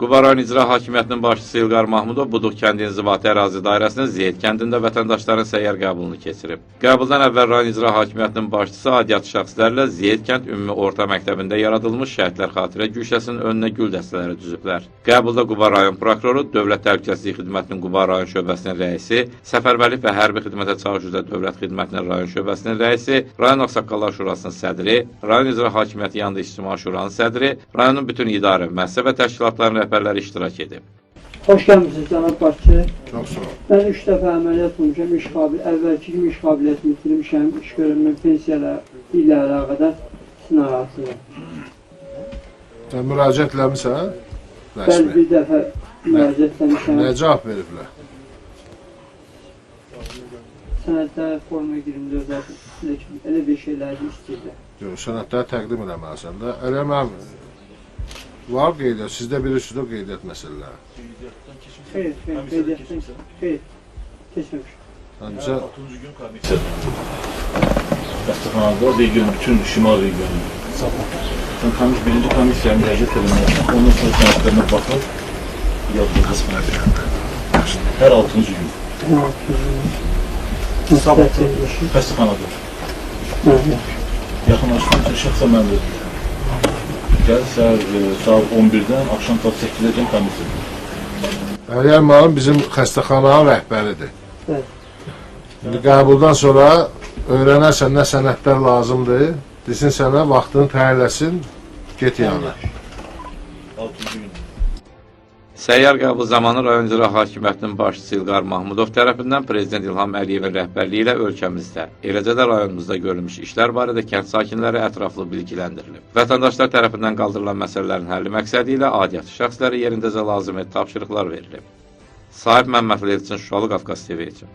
Quba rayon İcra Hakimiyyətinin başçısı İlqar Mahmudov Buduq kəndi inzibati ərazi dairəsinin Zeyid kəndində vətəndaşların səyyar qəbulunu keçirib. Qəbuldan əvvəl rayon İcra Hakimiyyətinin başçısı aidiyyatı şəxslərlə Zeyid kənd ümumi orta məktəbində yaradılmış şəhidlər xatirə güşəsinin önünə gül dəstələri düzüblər. Qəbulda Quba rayon prokuroru, Dövlət Təhlükəsizlik Xidmətinin Quba rayon şöbəsinin rəisi, Səfərbərlik və Hərbi Xidmətə Çağırış üzrə Dövlət Xidmətinin rayon şöbəsinin rəisi, rayon Ağsaqqallar Şurasının sədri, rayon İcra Hakimiyyəti yanında İctimai Şuranın sədri, rayonun bütün idarə, müəssisə və təşkilatların rəhbərləri iştirak edib. Hoş gəlmişsiniz, cənab başçı. Çox sağ ol. Mən 3 dəfə əməliyyat olmuşam, əvvəlki kimi iş qabiliyyətini itirmişəm, iş görünməm, pensiyalar ilə əlaqədar sınaqasıyla. Sən müraciət eləmişsən? Bəli, bir dəfə müraciət eləmişəm. Nə cavab veriblər? Sənəddə forma 24 elə bir şeyləri istəyirlər. Yox, sənədləri təqdim eləməlisən də. Elə mən var qeydiyyat, sizdə bir üstüdə qeydiyyat məsələləri. Xeyr, qeydiyyatdan keçməmiş. Bizə 6-cı gün komissiya Qəsəxanada region, bütün şimal regionu. Sən birinci komissiyaya müraciət edilməlisən, ondan sonra sənədlərinə baxır, yazılı qismə hər 6-cı gün. Qəsəxanada. Yaxınlaşmaq üçün şəxsə mən verir. Gəl saat 11-dən axşam saat 8-dən komissiya. Əliyar müəllim bizim xəstəxananın rəhbəridir. Bəli. İndi qəbuldan sonra öyrənərsən nə sənədlər lazımdır, desin sənə vaxtını təyinləsin, get yanına. 6-cı gün. Səyyar qəbul zamanı rayon İcra Hakimiyyətinin başçısı İlqar Mahmudov tərəfindən Prezident İlham Əliyevin rəhbərliyi ilə ölkəmizdə, eləcə də rayonumuzda görülmüş işlər barədə kənd sakinləri ətraflı bilgiləndirilib. Vətəndaşlar tərəfindən qaldırılan məsələlərin həlli məqsədi ilə aidiyyatı şəxslərə yerindəcə lazımi tapşırıqlar verilib. Sahib Məmmədli üçün Şuşalı Qafqaz TV üçün.